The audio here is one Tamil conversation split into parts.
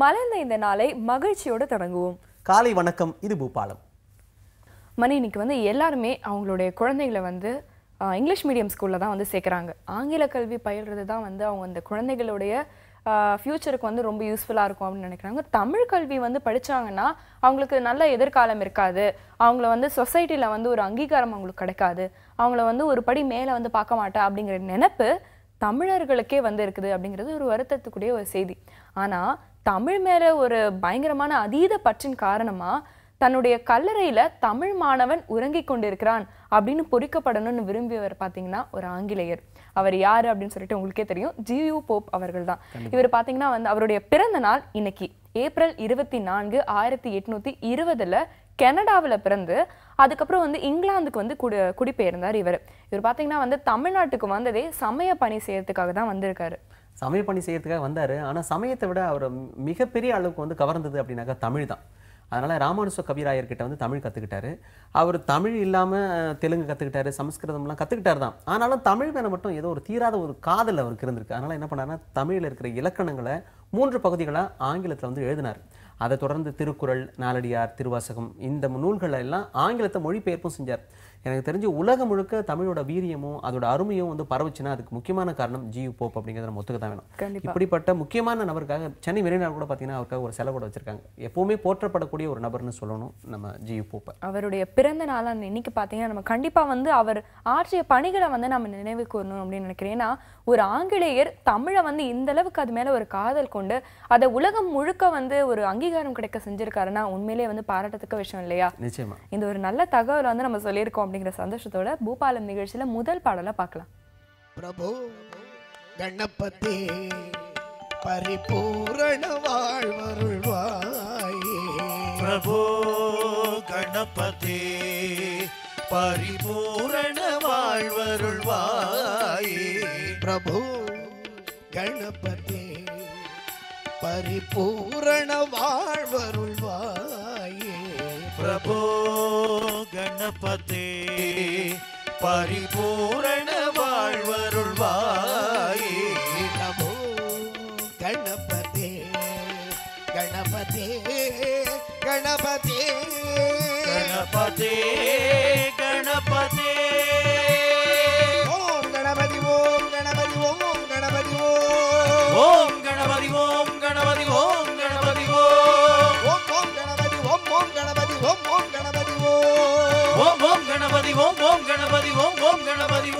மலர்ந்த இந்த நாளை மகிழ்ச்சியோடு தொடங்குவோம். காலை வணக்கம். இது பூபாலம். மணி, இன்னைக்கு எல்லாருமே அவங்களுடைய குழந்தைகளை இங்கிலீஷ் மீடியம் ஸ்கூலில் தான் சேர்க்குறாங்க. ஆங்கில கல்வி பயில்றது தான் அவங்க அந்த குழந்தைகளுடைய ஃப்யூச்சருக்கு ரொம்ப யூஸ்ஃபுல்லாக இருக்கும் அப்படின்னு நினைக்கிறாங்க. தமிழ் கல்வி படித்தாங்கன்னா அவங்களுக்கு நல்ல எதிர்காலம் இருக்காது, அவங்கள சொசைட்டியில் ஒரு அங்கீகாரம் அவங்களுக்கு கிடைக்காது, அவங்கள ஒரு படி மேலே பார்க்க மாட்டா அப்படிங்கிற நினைப்பு தமிழர்களுக்கே இருக்குது அப்படிங்கிறது ஒரு வருத்தத்துக்குரிய ஒரு செய்தி. ஆனால் தமிழ் மேலே ஒரு பயங்கரமான அதீத பற்றின் காரணமாக தன்னுடைய கல்லறையில் தமிழ் மாணவன் உறங்கிக் கொண்டிருக்கிறான் அப்படின்னு பொறிக்கப்படணும்னு விரும்பியவர் பார்த்தீங்கன்னா ஒரு ஆங்கிலேயர். அவர் யார் அப்படின்னு சொல்லிட்டு உங்களுக்கே தெரியும், ஜியு போப் அவர்கள் தான். இவர் பார்த்தீங்கன்னா அவருடைய பிறந்த நாள் இன்னைக்கு ஏப்ரல் 24, 1820 கனடாவில் பிறந்து அதுக்கப்புறம் இங்கிலாந்துக்கு குடிபெயர்ந்தார். இவர் பார்த்தீங்கன்னா தமிழ்நாட்டுக்கு வந்ததே சமய பணி செய்யறதுக்காக தான் வந்திருக்காரு. சமய பணி செய்யறதுக்காக வந்தார். ஆனால் சமயத்தை விட அவர் மிகப்பெரிய அளவுக்கு கவர்ந்தது அப்படின்னாக்கா தமிழ் தான். அதனால் ராமானுஜ கவிராயர்கிட்ட தமிழ் கற்றுக்கிட்டாரு. அவர் தமிழ் இல்லாமல் தெலுங்கு கற்றுக்கிட்டாரு, சமஸ்கிருதம்லாம் கற்றுக்கிட்டாரு தான். ஆனாலும் தமிழ் மேலே மட்டும் ஏதோ ஒரு தீராத ஒரு காதல் அவருக்கு இருந்திருக்கு. அதனால் என்ன பண்ணாருன்னா தமிழில் இருக்கிற இலக்கணங்களை 3 பகுதிகளாக ஆங்கிலத்தில் எழுதினார். அதை தொடர்ந்து திருக்குறள், நாலடியார், திருவாசகம் இந்த நூல்களை எல்லாம் ஆங்கிலத்தை மொழிபெயர்ப்பும் செஞ்சார். எனக்கு தெரிஞ்சு உலகம் முழுக்க தமிழோட வீரியமும் அதோட அருமையும் பரவுச்சுன்னா அதுக்கு முக்கியமான காரணம் ஜியு போப் அப்படிங்கிறத நம்ம ஒத்துக்க தான் வேணும். இப்படிப்பட்ட முக்கியமான நபருக்காக சென்னை மெரினா கூட பார்த்தீங்கன்னா அவருக்காக ஒரு செலவு கூட வச்சிருக்காங்க. எப்பவுமே போற்றப்படக்கூடிய ஒரு நபர்னு சொல்லணும் நம்ம ஜியு போப்பை. அவருடைய பிறந்த நாளான இன்னைக்கு பார்த்தீங்கன்னா நம்ம கண்டிப்பாக அவர் ஆற்றிய பணிகளை நம்ம நினைவு கூறணும் அப்படின்னு நினைக்கிறேன். ஏன்னா ஒரு ஆங்கிலேயர் தமிழை இந்த அளவுக்கு அது மேலே ஒரு காதல் கொண்டு அதை உலகம் முழுக்க ஒரு அங்கீகாரம் கிடைக்க செஞ்சிருக்காருன்னா உண்மையிலேயே பாராட்டத்தக்க விஷயம் இல்லையா? நிச்சயமா இந்த ஒரு நல்ல தகவல் நம்ம சொல்லியிருக்கோம் அப்படிங்கிற சந்தோஷத்தோட பூபாலம் நிகழ்ச்சியில முதல் பாடலை பார்க்கலாம். பிரபு கணபதி பரிபூரண வாழ்வருள்வாயே, பிரபு கணபதி பரிபூரண வாழ்வருள்வாயே, பிரபு கணபதி பரிபூரண வாழ்வருள்வாயே, பிரபு கணபதி பரிபூரண வாழ்வருள்வாயே, பிரபு கணபதி கணபதி கணபதி கணபதி கணபதி ஓம் கணபதி ஓம் கணபதி ஓம் கணபதி ஓம் கணபதி ஓம் கணபதி ஓம் கணபதி ஓம் ஓம் கணபதி ஓம் ஓம் கணபதி ஓம் ஓம் கணபதி ஓம் ஓம் கணபதி ஓம் ஓம் கணபதி ஓம் ஓம் கணபதி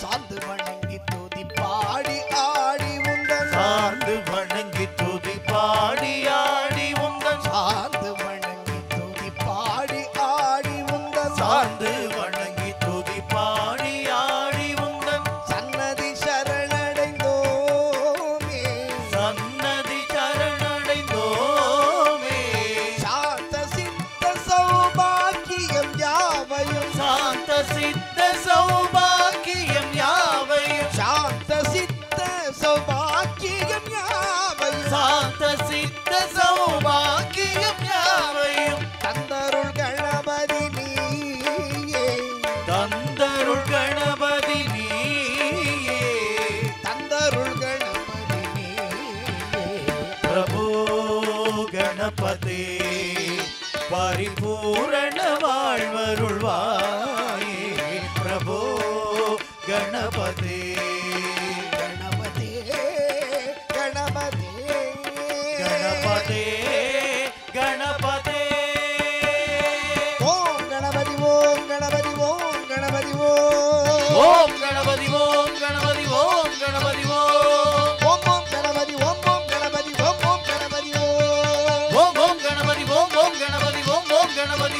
சார்ந்து வணங்கி துதி பாடி ஆடி உந்தன் சார்ந்து வணங்கி துதி பாடி ஆடி உந்தன் சார்ந்து வணங்கி துதி பாடி ஆடி உந்தன் சார்ந்து வணங்கி துதி பாடி ஆடி உந்தன் சன்னதி சரணடைந்தோமே சன்னதி சரணடைந்தோமே சாந்த சித்த சௌபாக்கியம் யாவையும் சாந்த சித்த சௌபாக்கியம் யாவையும் சாந்த சித்த சௌபாக்கியம் யாவையும் சாந்த சித்த சௌபாக்கியம் யாவையும் தந்தருள் கணபதி நீயே தந்தருள் கணபதி நீயே தந்தருள் கணபதி நீயே பிரபு கணபதி பரிபூரண வாழ்வருள்வாயே, பிரபு கணபதி கணபதி கணபதி கணபதி கணபதி ஓம் கணபதி ஓம் கணபதி ஓம் கணபதி ஓம் ஓம் கணபதி ஓம் கணபதி ஓம் கணபதி ஓம் ஓம் கணபதி ஓம் ஓம் கணபதி ஓம் ஓம் கணபதி ஓம் ஓம் கணபதி ஓம் ஓம் கணபதி ஓம் ஓம் கணபதி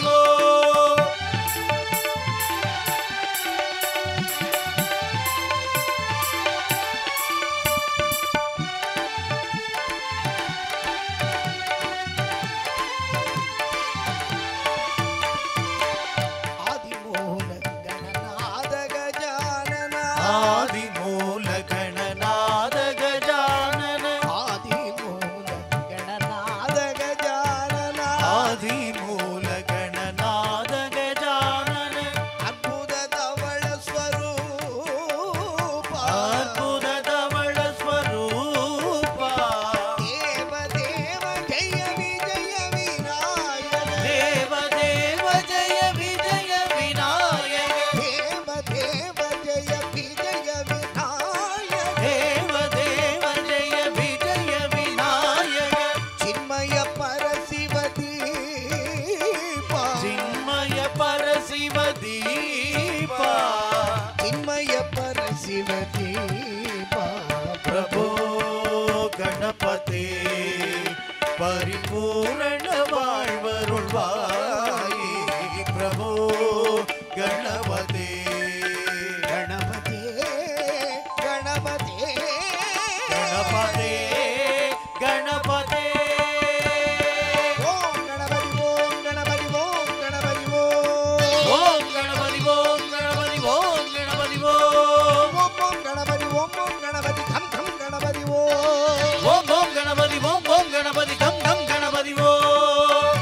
ஜீவதீபா பிரபோ கணபதி பரிபூரண வாழ்வருள்வாயே பிரபோ கணபதி கணபதி கணபதி கணபதி கணபதி ஓம் கணபதி ஓம் கணபதி ஓம் கணபதி ஓம் கணபதி ஓம் கணபதி ஓம் கணபதி ஓம் ஓம் கணபதி ஓம் கணபதி கம் கம் கணபதி ஓம் ஓம் ஓம் கணபதி ஓம் ஓம் கணபதி கம் கம் கணபதி ஓம்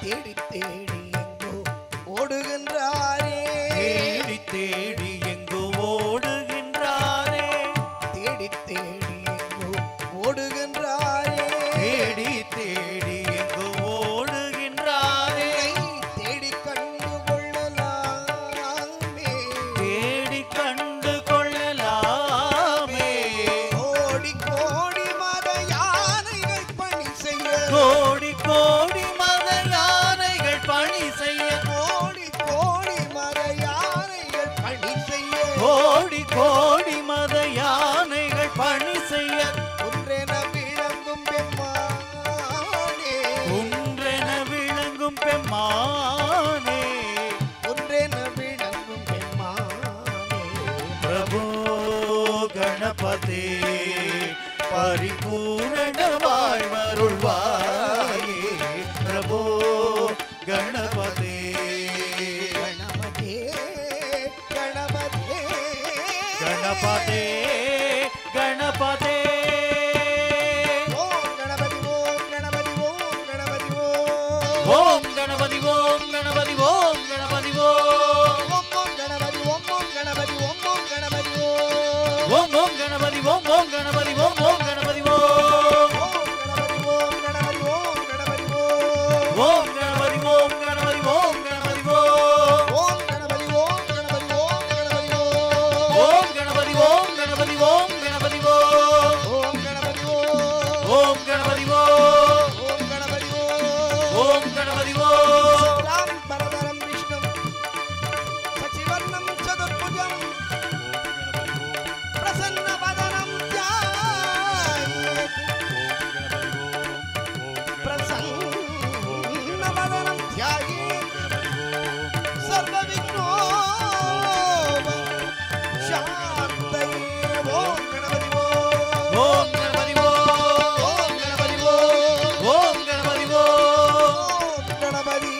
தேடி தேடி எங்கோ ஓடுகின்றாரே தேடி தேடி எங்கு ஓடுகின்றாரே தேடி தேடி எங்கோ ஓடுகின்றாரே தேடி தேடி எங்கு ஓடுகின்றாரே தேடி கண்டு கொள்ளலாமே தேடி கண்டு கொள்ளலாமே கோடி கோடி மத யானைகள் பணி செய்ய கோடி கோடி மத யானைகள் பணி செய்ய கோடி கோடி மத யானைகள் பணி செய்ய கோடி கோடி மத யானைகள் பணி செய்ய ஒன்றென விளங்கும் பெம்மானே ஒன்றென விளங்கும் பெம்மானே ஒன்றென விளங்கும் பெம்மானே பிரபு கணபதி பரிபூரண வாழ்வருள்வாயே பிரபு கணபதி கணபதி கணபதி கணபதி கணபதி ஓம் கணபதி ஓம் கணபதி ஓம் கணபதி ஓம் ஓம் கணபதி ஓம் கணபதி ஓம் கணபதி ஓம் ஓம் கணபதி ஓம் கணபதி ஓம் கணபதி ஓம் ஓம் ஓம் கணபதி ஓம் கணபதி ஓம் கணபதி ஓம் ஓம் கணபதி ஓம் கணபதி ஓம் ஓம் கணபதி ஓம் கணபதி ஓம் கணபதி ஓம் ஓம் கணபதி ஓம் கணபதி ஓம் கணபதி ஓம் ஓம் கணபதி ஓம் கணபதி ஓம் கணபதி ஓம் ஓம் கணபதி ஓம் ஓம் கணபதி ஓம் ஓம் கணபதி ஓம் ஓம் கணபதி ஓம் ராம் பரதரம் விஷ்ணும் சச்சிவர்ணம் சதுர்புஜம் பிரசன்ன வதனம் தியாயேத் பிரசன்ன வதனம் தியாயேத் சர்வ விக்னோப சாந்தயே ஓம் கணபதி ஓம் ஓம் கணபதி ஓம் ஓம் கணபதி ஓம் ஓம் கணபதி ஓம் ஓம் கணபதி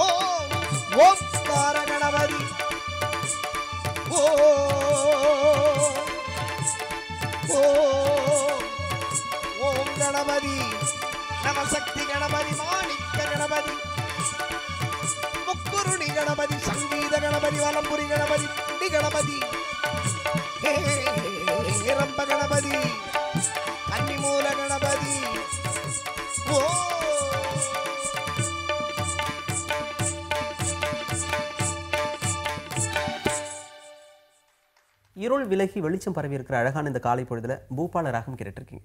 ஓம் ஓம்கார கணபதி ஓம் கணபதி நவசக்தி கணபதி மாணிக்க கணபதி முக்குருணி கணபதி சங்கீத கணபதி வலம்புரி கணபதி புண்டி கணபதி ரம்ப கணபதி கன்னிமூல கணபதி ஓ இருள் விலகி வெளிச்சம் பரவி இருக்கிற அழகான இந்த காலை பொழுதுல பூபால ராகம் கேட்டுருக்கீங்க.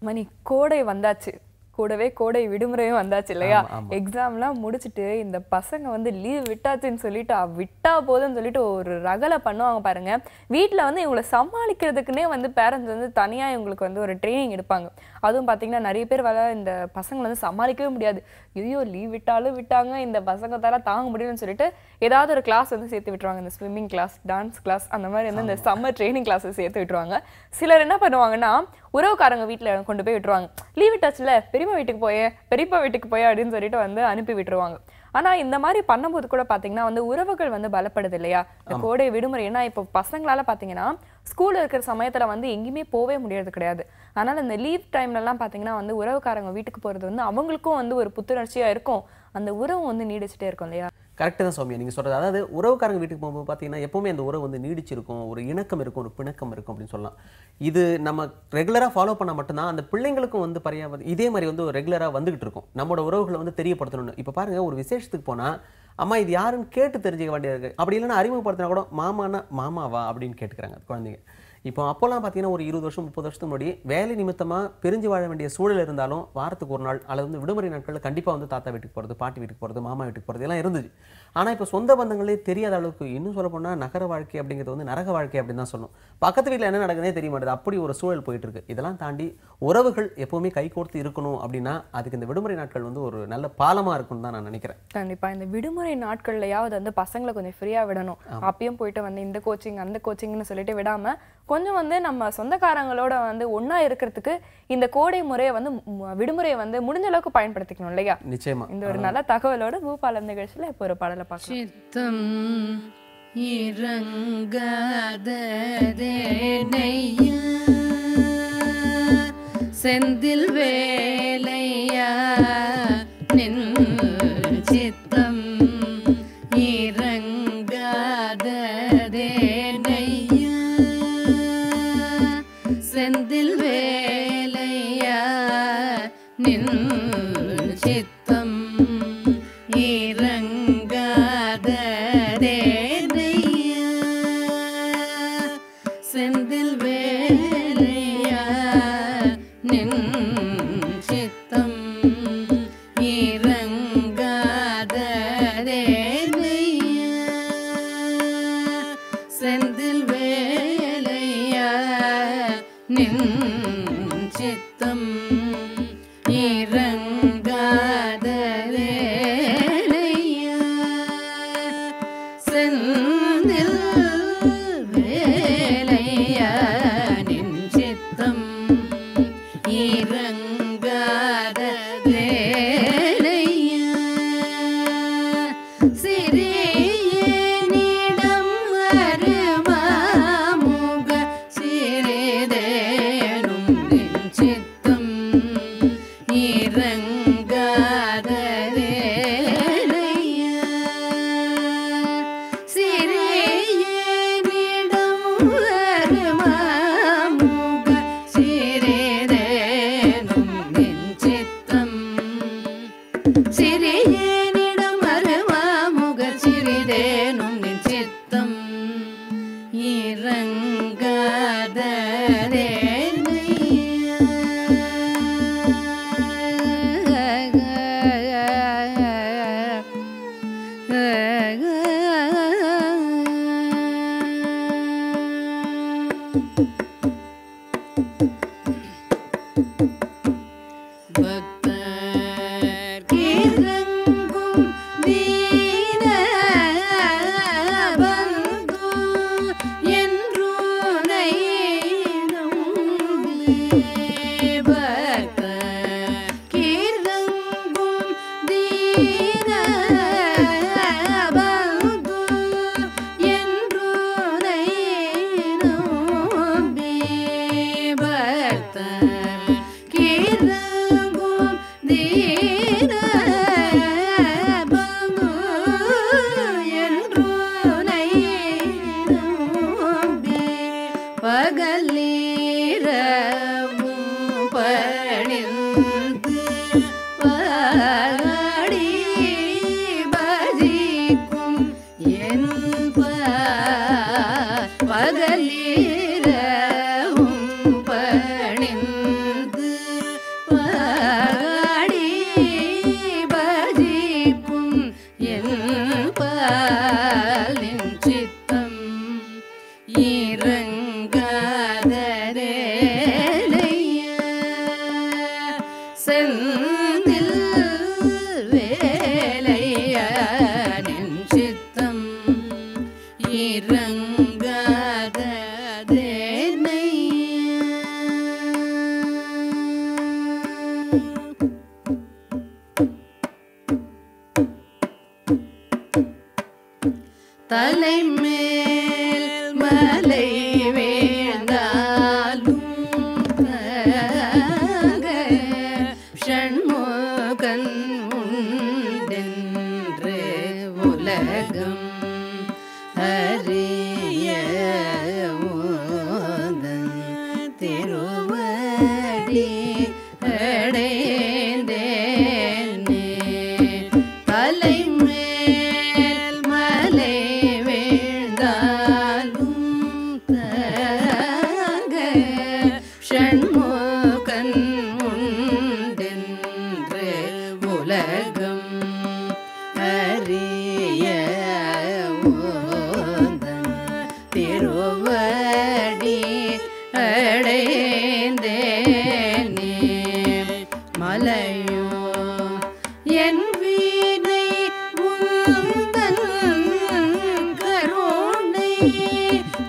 மணி கோடை வந்தாச்சு, கூடவே கோடை விடுமுறையும் வந்தாச்சு இல்லையா? எக்ஸாம்லாம் முடிச்சுட்டு இந்த பசங்க வந்து லீவ் விட்டாச்சுன்னு சொல்லிட்டு விட்டா போதுன்னு சொல்லிட்டு ஒரு ரகலை பண்ணுவாங்க பாருங்க. வீட்டில் வந்து இவங்களை சமாளிக்கிறதுக்குன்னே வந்து பேரண்ட்ஸ் வந்து தனியாக இவங்களுக்கு வந்து ஒரு ட்ரைனிங் எடுப்பாங்க. அதுவும் பார்த்தீங்கன்னா நிறைய பேர் இந்த பசங்களை வந்து சமாளிக்கவே முடியாது. ஐயோ லீவ் விட்டாலும் விட்டாங்க, இந்த பசங்க தர தாங்க முடியும்னு சொல்லிட்டு ஏதாவது ஒரு கிளாஸ் வந்து சேர்த்து விட்டுருவாங்க. இந்த ஸ்விம்மிங் கிளாஸ், டான்ஸ் கிளாஸ், அந்த மாதிரி வந்து இந்த சம்மர் ட்ரைனிங் கிளாஸை சேர்த்து விட்டுருவாங்க. சிலர் என்ன பண்ணுவாங்கன்னா உறவுக்காரங்க வீட்டில் கொண்டு போய் விட்டுருவாங்க. லீவ் விட்டாச்சுல பெரியம்மா வீட்டுக்கு போயேன், பெரியப்பா வீட்டுக்கு போய் அப்படின்னு சொல்லிட்டு வந்து அனுப்பி விட்டுருவாங்க. ஆனா இந்த மாதிரி பண்ணும்போது கூட பாத்தீங்கன்னா வந்து உறவுகள் வந்து பலப்படுது இல்லையா? இந்த கோடை விடுமுறை ஏன்னா இப்போ பசங்களால பாத்தீங்கன்னா ஸ்கூல்ல இருக்கிற சமயத்துல வந்து எங்கேயுமே போவே முடியாது கிடையாது. அதனால இந்த லீவ் டைம்ல எல்லாம் பாத்தீங்கன்னா வந்து உறவுக்காரங்க வீட்டுக்கு போறது வந்து அவங்களுக்கும் வந்து ஒரு புத்துணர்ச்சியா இருக்கும். அந்த உறவு வந்து நீடிச்சுட்டே இருக்கும் இல்லையா? கரெக்டாக தான் சௌமியா நீங்கள் சொல்கிறது. அதாவது உறவுக்காரங்க வீட்டுக்கு போகும்போது பார்த்தீங்கன்னா எப்போவுமே அந்த உறவு வந்து நீடிச்சிருக்கும், ஒரு இணக்கம் இருக்கும், ஒரு பிணக்கம் இருக்கும் அப்படின்னு சொல்லலாம். இது நம்ம ரெகுலராக ஃபாலோ பண்ணால் மட்டும்தான் அந்த பிள்ளைங்களுக்கும் வந்து இதே மாதிரி வந்து ரெகுலராக வந்துகிட்டு இருக்கும். நம்மளோட உறவுகளை வந்து தெரியப்படுத்தணும்னு. இப்போ பாருங்கள், ஒரு விசேஷத்துக்கு போனால் அம்மா இது யாருன்னு கேட்டு தெரிஞ்சுக்க வேண்டியது இருக்குது. அப்படி இல்லைன்னா அறிமுகப்படுத்தினா கூட மாமானா மாமாவா அப்படின்னு கேட்டுக்கிறாங்க குழந்தைங்க. இப்போ அப்போல்லாம் பார்த்தீங்கன்னா ஒரு 20 வருஷம் 30 வருஷத்துக்கு முன்னாடி வேலை நிமித்தமாக பிரிஞ்சு வாழ வேண்டிய சூழல் இருந்தாலும் வாரத்துக்கு ஒரு நாள் அல்லது வந்து விடுமுறை நாட்களில் கண்டிப்பாக வந்து தாத்தா வீட்டுக்கு போகிறது, பாட்டி வீட்டுக்கு போகிறது, மாமா வீட்டுக்கு போகிறது எல்லாம் இருந்துச்சு. ஆனால் இப்போ சொந்த பந்தங்களே தெரியாத அளவுக்கு, இன்னும் சொல்ல போனால் நகர வாழ்க்கை அப்படிங்கிறது வந்து நரக வாழ்க்கை அப்படின்னு தான் சொல்லணும். பக்கத்து வீட்டில் என்ன நடக்குதுனே தெரிய மாட்டேது, அப்படி ஒரு சூழல் போயிட்டு இருக்கு. இதெல்லாம் தாண்டி உறவுகள் எப்போவுமே கைகோர்த்து இருக்கணும் அப்படின்னா அதுக்கு இந்த விடுமுறை நாட்கள் வந்து ஒரு நல்ல பாலமாக இருக்கும்னு தான் நான் நினைக்கிறேன். கண்டிப்பாக இந்த விடுமுறை நாட்கள்லையாவது வந்து பசங்களை கொஞ்சம் ஃப்ரீயாக விடணும். அப்பயும் போயிட்டு வந்து இந்த கோச்சிங் அந்த கோச்சிங்னு சொல்லிட்டு விடாமல் கொஞ்சம் வந்து நம்ம சொந்தக்காரங்களோட வந்து ஒன்றா இருக்கிறதுக்கு இந்த கோடை முறையை வந்து விடுமுறையை வந்து முடிஞ்ச அளவுக்கு பயன்படுத்திக்கணும் இல்லையா? நிச்சயமா. இந்த ஒரு நல்ல தகவலோட பூபாலம் நிகழ்ச்சியில் இப்போ ஒரு பாடலை பார்க்கலாம். சித்தம் செந்தில் வேலையா நின் சித்தம் இறங்காததேனையா செந்தில் வேலையா நின் சித்தம் இறங்காததேனையா செந்தில் வேலையா நின் சித்தம் இறங்காததேனையா செந்தில் வேலையா நின் சித்தம் இறங்காததேனையா செந்தில் வேலையா நின் சித்தம் இறங்காததேனையா சிறியனிடம் வருமாமுக சிறிதேனும் நின் சித்தம் இறங்காததேனையா சிறியனிடம் வருமாமுக சிறிதேனும் நின் சித்தம் சிறியனிடம் வருமாமுக சிறிதேனும் நின் சித்தம் பக்தர் கீரங்கும் தீன பந்து என்றுனை நம்பி பக்தர் கீரங்கும் தீன பந்து என்றுனை நம்பி பக்தர் கீரங்கும் தீன பந்து என்றுனை நம்பி பகலிரவும் பணிந்து பாடி பஜிக்கும் என் பகலிரவும் பணிந்து பாடி பஜிக்கும் என் பாலின் சித்தம் இறங்காததேனையா செந்தில் வேலையா நின் சித்தம் தலைமேல் மலை வேண்டாலும் ஷண்முகன் உண்டென்று உலகம் அறிய ஓதன் திருவடி அடைந்தேனே தலைமேல்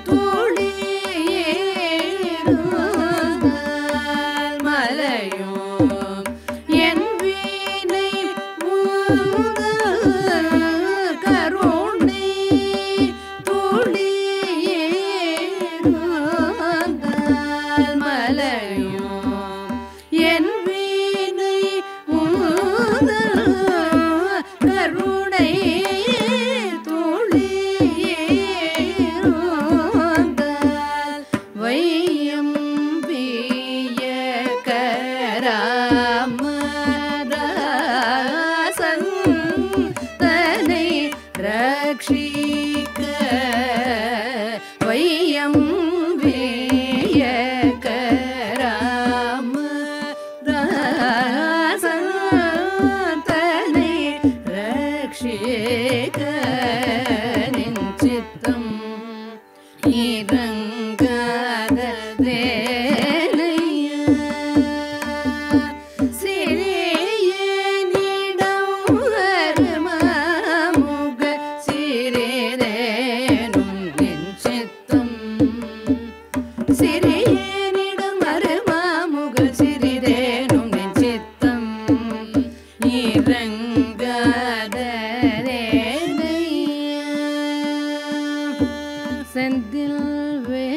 துளியேறுந்தால் மலையும் என் வீணை முதல் கருணை துளியேறுந்தால் மலையும் என் வீணை முதல் கருணை துளியேறுந்தால் வையம் பிய கராமதாசன் தனை ரக்ஷிக்க வையம் பிய கராமதாசன் தனை ரக்ஷிக்க நின் சித்தம் இறங்காத வேலையா சிறியனிடம் வருமாமுக சிறிதேனும் நின் சித்தம் சிறியனிடம் வருமாமுக சிறிதேனும் நின் சித்தம் இறங்காத செந்தில் வேலையா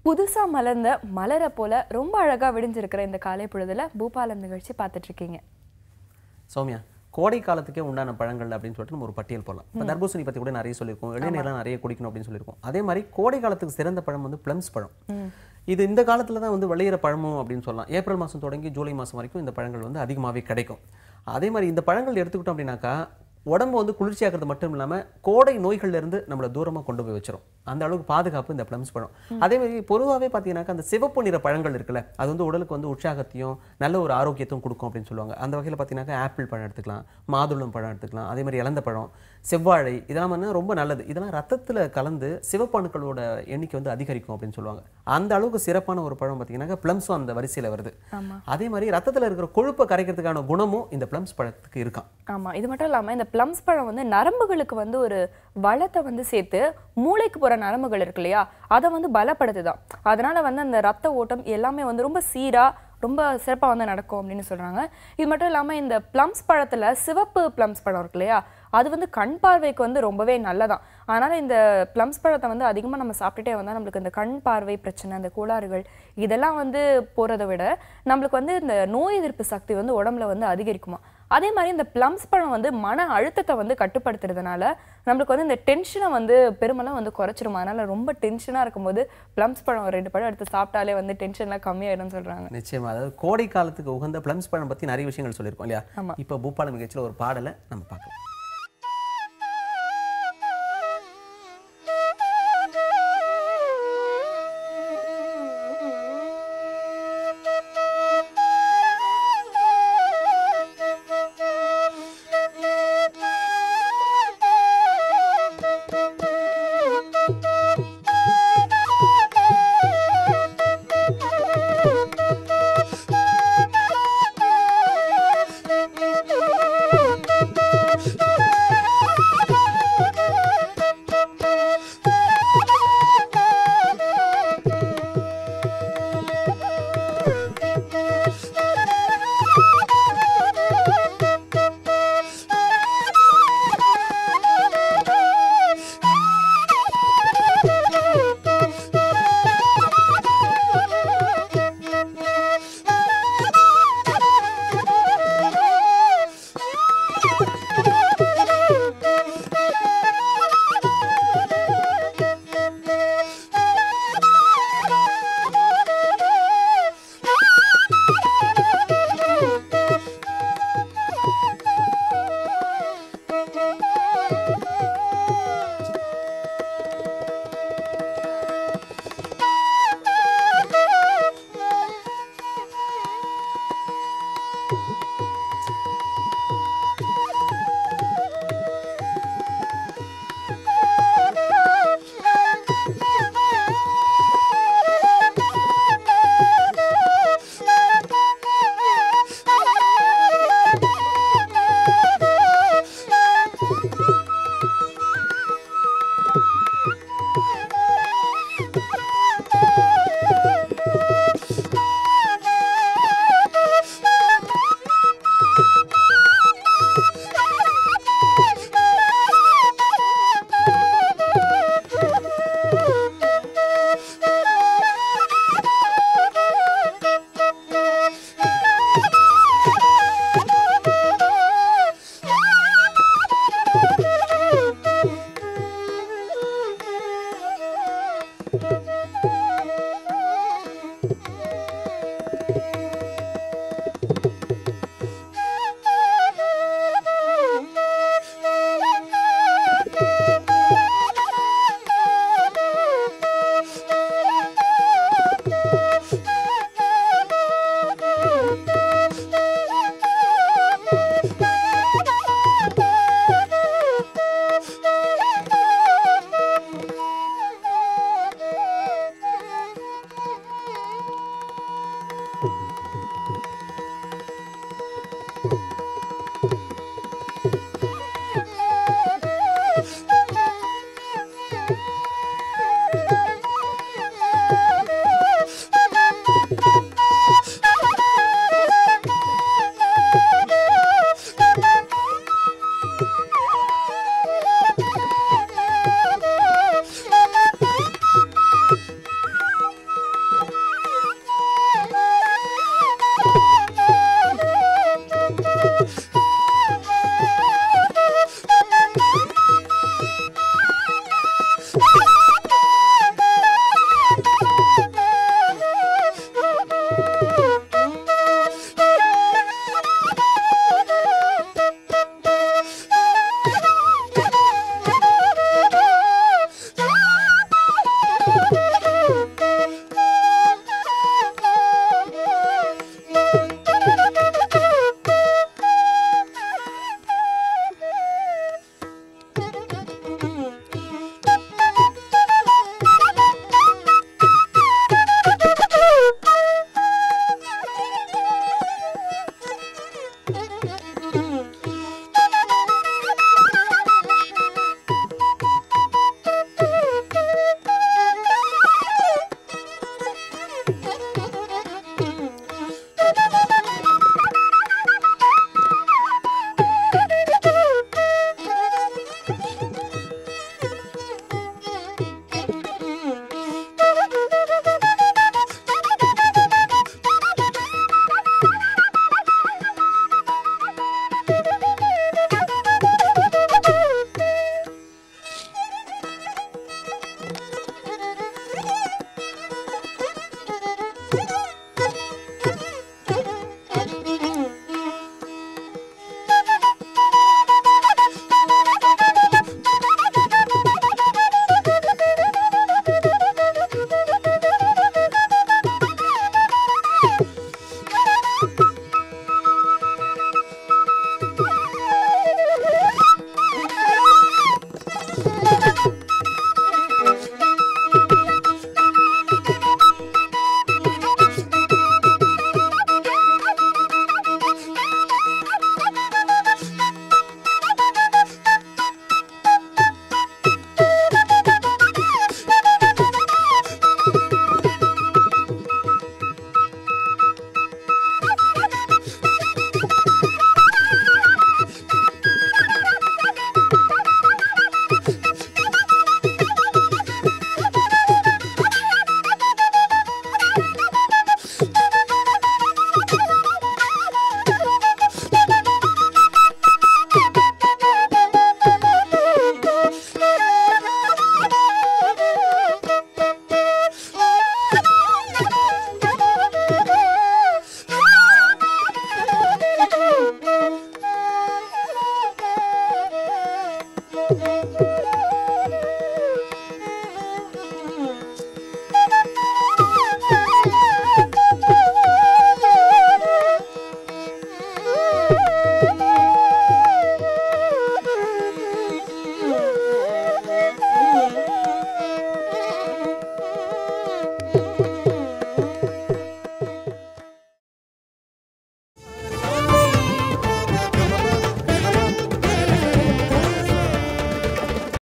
புதுசா மலர்ந்த மலரை போல ரொம்ப அழகா விடிஞ்சிருக்கிற இந்த காலை பொழுதுல பூபாலம் நிகழ்ச்சி பார்த்துட்டு இருக்கீங்க. சௌமியா, கோடை காலத்துக்கே உண்டான பழங்கள் அப்படின்னு சொல்லிட்டு நம்ம ஒரு பட்டியல் போடலாம். இப்போ தர்பூசணி பற்றி கூட நிறைய சொல்லியிருக்கோம், இளநீர்லாம் நிறைய குடிக்கணும் அப்படின்னு சொல்லியிருக்கோம். அதே மாதிரி கோடை காலத்துக்கு சிறந்த பழம் வந்து பிளம்ஸ் பழம். இது இந்த காலத்தில் தான் வந்து விளையிற பழமும் அப்படின்னு சொல்லலாம். ஏப்ரல் மாதம் தொடங்கி ஜூலை மாதம் வரைக்கும் இந்த பழங்கள் வந்து அதிகமாகவே கிடைக்கும். அதே மாதிரி இந்த பழங்கள் எடுத்துக்கிட்டோம் அப்படின்னாக்கா உடம்பு வந்து குளிர்ச்சியாகிறது மட்டும் இல்லாமல் கோடை நோய்கள்ல இருந்து நம்மளை தூரமாக கொண்டு போய் வச்சிரும். அந்த அளவுக்கு பாதுகாப்பு இந்த பிளம்ஸ் பழம். அதே மாதிரி பொதுவாகவே பார்த்தீங்கன்னாக்கா அந்த சிவப்பு நிற பழங்கள் இருக்குல்ல, அது வந்து உடலுக்கு வந்து உற்சாகத்தையும் நல்ல ஒரு ஆரோக்கியத்தையும் கொடுக்கும் அப்படின்னு சொல்லுவாங்க. அந்த வகையில் பார்த்தீங்கன்னாக்கா ஆப்பிள் பழம் எடுத்துக்கலாம், மாதுளம் பழம் எடுத்துக்கலாம், அதே மாதிரி இலந்த பழம், செவ்வாழை, இதெல்லாம் வந்து ரொம்ப நல்லது. இதெல்லாம் ரத்தத்தில் கலந்து சிவப்பணுக்களோட எண்ணிக்கை வந்து அதிகரிக்கும் அப்படின்னு சொல்லுவாங்க. அந்த அளவுக்கு சிறப்பான ஒரு பழம் பார்த்தீங்கன்னாக்கா பிளம்ஸும் அந்த வரிசையில் வருது. அதே மாதிரி ரத்தத்தில் இருக்கிற கொழுப்பை கரைக்கிறதுக்கான குணமும் இந்த பிளம்ஸ் பழத்துக்கு இருக்காம். ஆமா, இது மட்டும் இல்லாமல் இந்த பிளம்ஸ் பழம் வந்து நரம்புகளுக்கு வந்து ஒரு வளத்தை வந்து சேர்த்து மூளைக்கு போற நரம்புகள் இருக்கு இல்லையா, அதை வந்து பலப்படுத்துதான். அதனால வந்து அந்த ரத்த ஓட்டம் எல்லாமே வந்து ரொம்ப சீரா ரொம்ப சிறப்பாக வந்து நடக்கும் அப்படின்னு சொல்றாங்க. இது மட்டும் இல்லாமல் இந்த பிளம்ஸ் பழத்துல சிவப்பு பிளம்ஸ் பழம் இருக்கு இல்லையா, அது வந்து கண் பார்வைக்கு வந்து ரொம்பவே நல்லதான். அதனால இந்த பிளம்ஸ் பழத்தை வந்து அதிகமாக நம்ம சாப்பிட்டுட்டே வந்தால் நம்மளுக்கு இந்த கண் பார்வை பிரச்சனை, அந்த கோளாறுகள் இதெல்லாம் வந்து போகிறத விட நம்மளுக்கு வந்து இந்த நோய் எதிர்ப்பு சக்தி வந்து உடம்புல வந்து அதிகரிக்குமா. அதே மாதிரி இந்த பிளம்ஸ் பழம் வந்து மன அழுத்தத்தை வந்து கட்டுப்படுத்துறதுனால நம்மளுக்கு வந்து இந்த டென்ஷனை வந்து பெருமெல்லாம் வந்து குறைச்சிரும். அதனால ரொம்ப டென்ஷனாக இருக்கும்போது பிளம்ஸ் பழம் 2 பழம் எடுத்து சாப்பிட்டாலே வந்து டென்ஷன்லாம் கம்மியாயிடும்னு சொல்றாங்க. நிச்சயமா, அதாவது கோடை காலத்துக்கு உகந்த பிளம்ஸ் பழம் பற்றி நிறைய விஷயங்கள் சொல்லியிருக்கோம் இல்லையா. இப்போ பூபாலம் நிகழ்ச்சியில் ஒரு பாடலை நம்ம பார்க்கலாம்.